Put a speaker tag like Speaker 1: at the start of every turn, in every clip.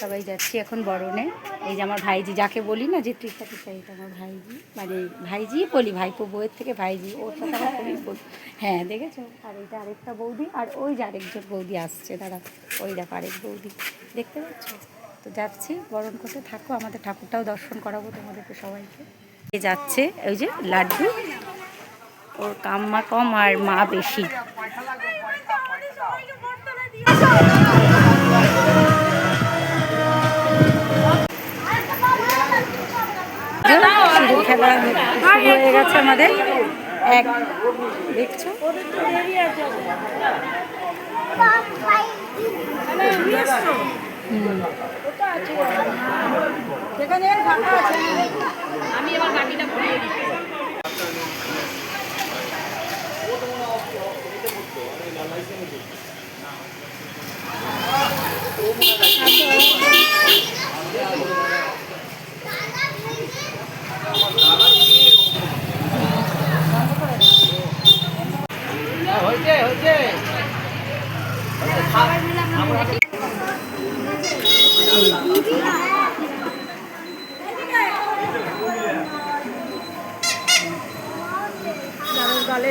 Speaker 1: সবাই যাচ্ছি এখন বরণে। এই যে আমার ভাইজি, যাকে বলি না যে তৃষা তৃষা, এটা আমার ভাইজি, মানে ভাইজি বলি, ভাইপো বউয়ের থেকে ভাইজি, ওর সাথে আমার খুবই বলি। হ্যাঁ দেখেছো? আর এইটা আরেকটা বৌদি, আর ওই যে আরেকজন বৌদি আসছে, তারা ওই দেখো আরেক বৌদি, দেখতে পাচ্ছ? তো যাচ্ছি বরণ করতে, থাকো, আমাদের ঠাকুরটাও দর্শন করাবো তোমাদেরকে সবাইকে। যাচ্ছে ওই যে লাড্ডু, ওর কাম্মা কম আর মা বেশি। সিঁদুর খেলা শুরু হয়ে গেছে আমাদের। এক দেখছো, আমি এবার বাকিটা ভরিয়ে দিই।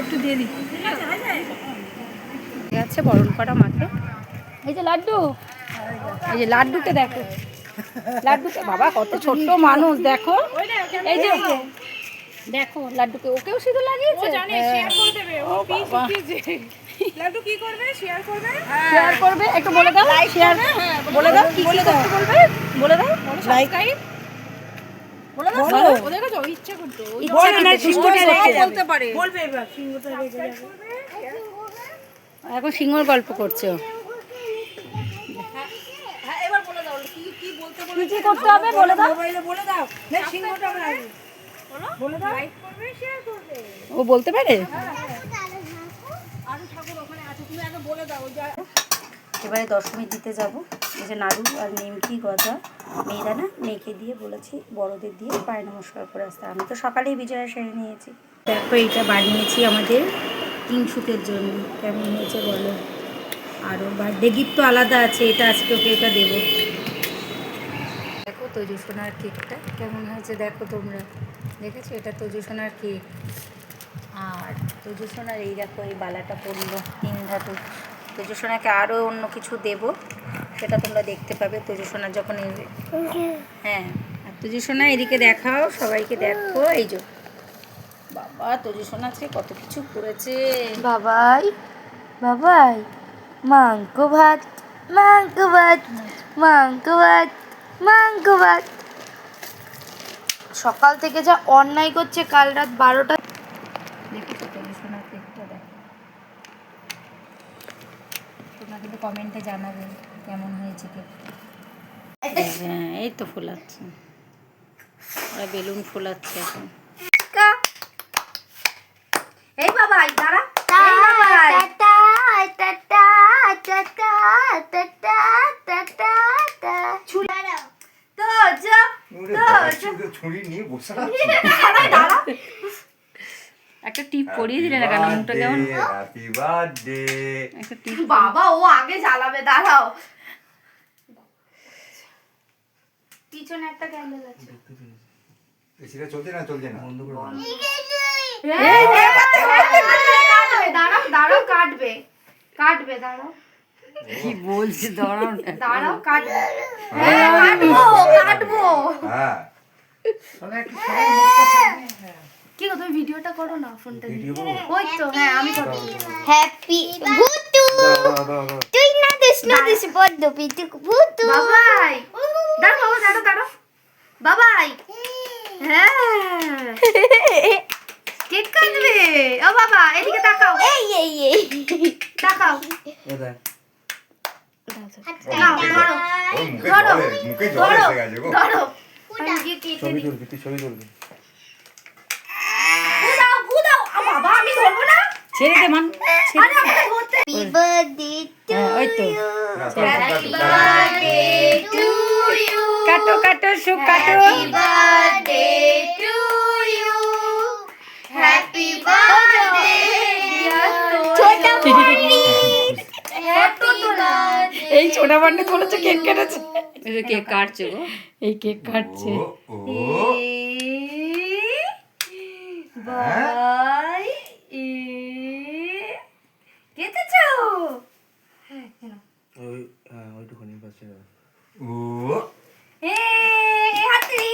Speaker 1: একটু দিয়ে দিই, ঠিক আছে? বরণ করা মাকে। এই যে লাড্ডু, এই যে লাড্ডুকে দেখো, লাড্ডুকে, বাবা কত ছোট্ট মানুষ দেখো, এই যে দেখো লাড্ডুকে, ওকেও সিঁদুর লাগিয়েছে। লাড্ডু কি করবে? শেয়ার করবে, শেয়ার করবে, একটু বলে দাও, শেয়ার বলে দাও, কি বলে দাও, বলবে বলে দাও, সাবস্ক্রাইব বলে দাও। ও দেখো তো ইচ্ছা করতে, ইচ্ছা না সিংহটা রেখে বলতে পারে, বলবে এবার সিংহটা রেখে যাবে। এখন সিংহর গল্প করছে ও। হ্যাঁ এবার বলে দাও কি কি বলতে বলে, কি করতে হবে বলে দাও, মোবাইলে বলে দাও, না সিংহটা লাগবে, বলো বলে দাও, লাইক করবে, শেয়ার করবে, ও বলতে পারে। আরো ঠাকুর ওখানে আছে, তুমি আগে বলে দাও। এবারে দশমী দিতে যাব। এই যে নাড়ু আর নিমকি গজা মেয়েদানা মেয়েকে দিয়ে বলেছি বড়দের দিয়ে পায়ে নমস্কার করে আসতে। আমি তো সকালেই বিজয়া সেরে নিয়েছি। দেখো এইটা বানিয়েছি আমাদের কিংশুকের জন্য, কেমন হয়েছে বলো। আরও বার্থডে গিফট তো আলাদা আছে, এটা আজকে ওকে এটা দেবো। দেখো তজুসোনার কেকটা কেমন হয়েছে দেখো তোমরা, দেখেছো? এটা তজুসোনার কেক। আর তজুসোনার এই দেখো এই বালাটা পরলো 3 ধাতু। তজুসোনাকে আরও অন্য কিছু দেবো, সেটা তোমরা দেখতে পাবে তজুসোনা যখন। হ্যাঁ, আর তজুসোনা এদিকে দেখাও, সবাইকে দেখো। এই যে বাবা তজুসোনা আজকে কত কিছু করেছে।
Speaker 2: বাবাই বাবাই মাংস ভাত, মাংস ভাত, মাংস ভাত, মাংস ভাত। সকাল থেকে যা অন্যায় করছে, কাল রাত 12টা।
Speaker 1: দেখেছো তজুসোনার কেকটা দেখো, তোমরা কিন্তু কমেন্টে জানাবে কেমন হয়েছে কেকটা। হ্যাঁ এই তো ফোলাচ্ছে, ওরা বেলুন ফোলাচ্ছে এখন।
Speaker 2: এই বাবাই দাঁড়া,
Speaker 1: একটা টিপ পরিয়ে দিলে না কেন? মুখটা কেমন?
Speaker 3: Happy birthday.
Speaker 1: একটা টিপ
Speaker 2: বাবা ও আগে জ্বালাবে, দাঁড়াও। পিছনে একটা ক্যান্ডেল আছে,
Speaker 3: এসিটা চলছে না, চলছে না, বন্ধ করে দাও।
Speaker 2: দাঁড়াও দাঁড়াও, কাটবে কাটবে, দাঁড়াও।
Speaker 1: কি বলছে? দাঁড়াও
Speaker 2: দাঁড়াও কাটবো, কাটবো কাটবো।
Speaker 3: হ্যাঁ
Speaker 2: কি গো, তুমি ভিডিওটা করো না ফোনটা দিয়ে।
Speaker 3: ভিডিও করো?
Speaker 2: ওই তো, হ্যাঁ আমি করব।
Speaker 4: হ্যাপি ভুতু তুই না দিস বদ্ধ পিতু ভুতু
Speaker 2: বাবাই দাঁড়াও দাঁড়াও দাঁড়াও, বাবাই হ্যাঁ কেক কাটবে। ও বাবা এদিকে তাকাও,
Speaker 4: এই
Speaker 2: তাকাও,
Speaker 3: এ দেখ
Speaker 2: নাও ধরো
Speaker 3: ওর মুখে
Speaker 2: ধরো,
Speaker 3: জল, মুখে জল এসে গেছে গো।
Speaker 2: ধরো।
Speaker 3: ছবি তুলবি, তুই ছবি তুলবি।
Speaker 2: ভুদাও ও বাবা, আমি ধরবো না,
Speaker 1: ছেড়ে দে মান,
Speaker 2: আরে আমাকে ধরতে।
Speaker 4: হ্যাপি বার্থডে টু
Speaker 1: ওই তো
Speaker 2: হ্যাপি বার্থডে টু ইউ,
Speaker 1: কাটো কাটো সুখ কাটো।
Speaker 2: Happy birthday to you, happy birthday dear
Speaker 4: ছোট মুন্নি
Speaker 2: হ্যাপি বার্থডে।
Speaker 1: এই ছোটা বান্ডে করেছে কেক কেটেছে
Speaker 2: কেক কাটছে গো।
Speaker 1: এই কেক কাটছে
Speaker 3: ও ও
Speaker 2: বাই কেটেছো?
Speaker 3: ওই ওইটুখানি পাশে ও
Speaker 2: হাততালি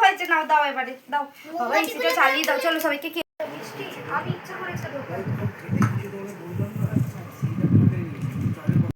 Speaker 2: হয়েছে, নাও দাও এবারে দাও বাবা, এসিটা চালিয়ে দাও। চলো সবাইকে কেক মিষ্টি আমি ইচ্ছা করে